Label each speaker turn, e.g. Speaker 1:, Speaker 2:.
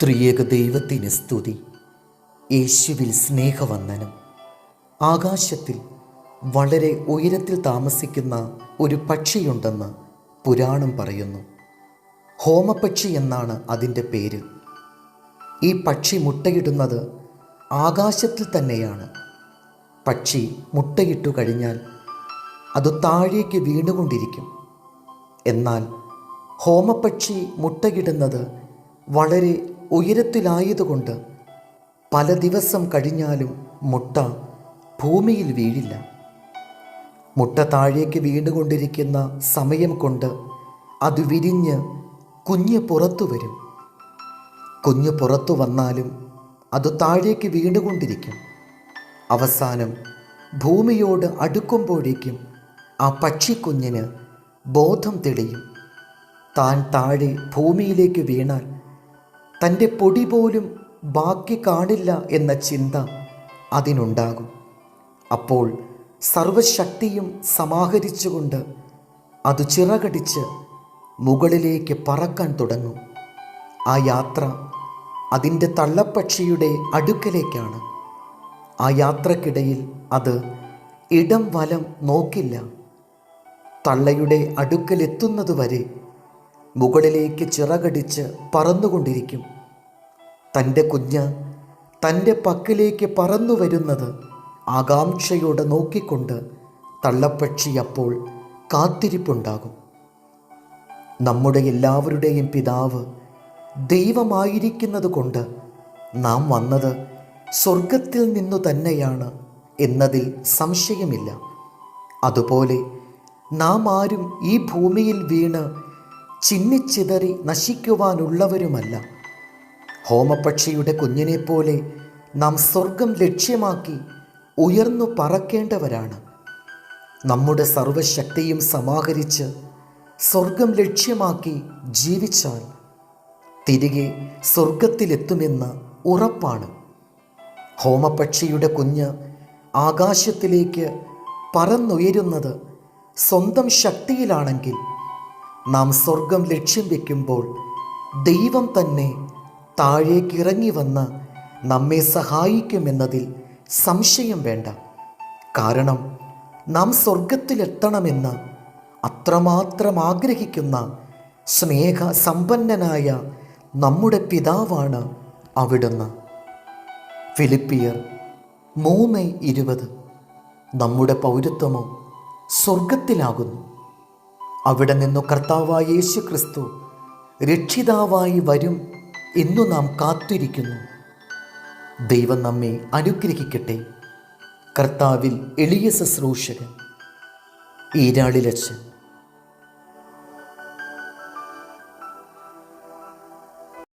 Speaker 1: ത്രിയേക ദൈവത്തിന് സ്തുതി. യേശുവിൽ സ്നേഹവന്ദനം. ആകാശത്തിൽ വളരെ ഉയരത്തിൽ താമസിക്കുന്ന ഒരു പക്ഷിയുണ്ടെന്ന് പുരാണം പറയുന്നു. ഹോമപക്ഷി എന്നാണ് അതിൻ്റെ പേര്. ഈ പക്ഷി മുട്ടയിടുന്നത് ആകാശത്തിൽ തന്നെയാണ്. പക്ഷി മുട്ടയിട്ടു കഴിഞ്ഞാൽ അത് താഴേക്ക് വീണുകൊണ്ടിരിക്കും. എന്നാൽ ഹോമപക്ഷി മുട്ടയിടുന്നത് വളരെ ഉയരത്തിലായതുകൊണ്ട് പല ദിവസം കഴിഞ്ഞാലും മുട്ട ഭൂമിയിൽ വീഴില്ല. മുട്ട താഴേക്ക് വീണുകൊണ്ടിരിക്കുന്ന സമയം കൊണ്ട് അത് വിരിഞ്ഞ് കുഞ്ഞ് പുറത്തു വരും. കുഞ്ഞ് പുറത്തു വന്നാലും അത് താഴേക്ക് വീണുകൊണ്ടിരിക്കും. അവസാനം ഭൂമിയോട് അടുക്കുമ്പോഴേക്കും ആ പക്ഷിക്കുഞ്ഞിന് ബോധം തെളിയും. താൻ താഴെ ഭൂമിയിലേക്ക് വീണാൽ തൻ്റെ പൊടി പോലും ബാക്കി കാണില്ല എന്ന ചിന്ത അതിനുണ്ടാകും. അപ്പോൾ സർവശക്തിയും സമാഹരിച്ചുകൊണ്ട് അത് ചിറകടിച്ച് മുകളിലേക്ക് പറക്കാൻ തുടങ്ങും. ആ യാത്ര അതിൻ്റെ തള്ളപ്പക്ഷിയുടെ അടുക്കലേക്കാണ്. ആ യാത്രക്കിടയിൽ അത് ഇടം വലം നോക്കില്ല. തള്ളയുടെ അടുക്കലെത്തുന്നതുവരെ മുകളിലേക്ക് ചിറകടിച്ച് പറന്നുകൊണ്ടിരിക്കും. തൻ്റെ കുഞ്ഞ് തൻ്റെ പക്കലേക്ക് പറന്നു വരുന്നത് ആകാംക്ഷയോടെ നോക്കിക്കൊണ്ട് തള്ളപ്പക്ഷി അപ്പോൾ കാത്തിരിപ്പുണ്ടാകും. നമ്മുടെ എല്ലാവരുടെയും പിതാവ് ദൈവമായിരിക്കുന്നത് കൊണ്ട് നാം വന്നത് സ്വർഗത്തിൽ നിന്നു തന്നെയാണ് എന്നതിൽ സംശയമില്ല. അതുപോലെ നാം ആരും ഈ ഭൂമിയിൽ വീണ് ചിന്നിച്ചിതറി നശിക്കുവാനുള്ളവരുമല്ല. ഹോമപക്ഷിയുടെ കുഞ്ഞിനെപ്പോലെ നാം സ്വർഗം ലക്ഷ്യമാക്കി ഉയർന്നു പറക്കേണ്ടവരാണ്. നമ്മുടെ സർവശക്തിയും സമാഹരിച്ച് സ്വർഗം ലക്ഷ്യമാക്കി ജീവിച്ചാൽ തിരികെ സ്വർഗത്തിലെത്തുമെന്ന് ഉറപ്പാണ്. ഹോമപക്ഷിയുടെ കുഞ്ഞ് ആകാശത്തിലേക്ക് പറന്നുയരുന്നത് സ്വന്തം ശക്തിയിലാണെങ്കിൽ നാം സ്വർഗം ലക്ഷ്യം വയ്ക്കുമ്പോൾ ദൈവം തന്നെ താഴേക്കിറങ്ങി വന്ന് നമ്മെ സഹായിക്കുമെന്നതിൽ സംശയം വേണ്ട. കാരണം നാം സ്വർഗത്തിലെത്തണമെന്ന് അത്രമാത്രം ആഗ്രഹിക്കുന്ന സ്നേഹസമ്പന്നനായ നമ്മുടെ പിതാവാണ് അവിടുന്ന്. ഫിലിപ്പിയർ 3:20. നമ്മുടെ പൗരത്വമോ സ്വർഗത്തിലാകുന്നു. അവിടെ നിന്നു കർത്താവായ യേശു ക്രിസ്തു രക്ഷിതാവായി വരും എന്നു നാം കാത്തിരിക്കുന്നു. ദൈവം നമ്മെ അനുഗ്രഹിക്കട്ടെ. കർത്താവിൽ എളിയ ശുശ്രൂഷകൻ ഈരാളിലച്ചൻ.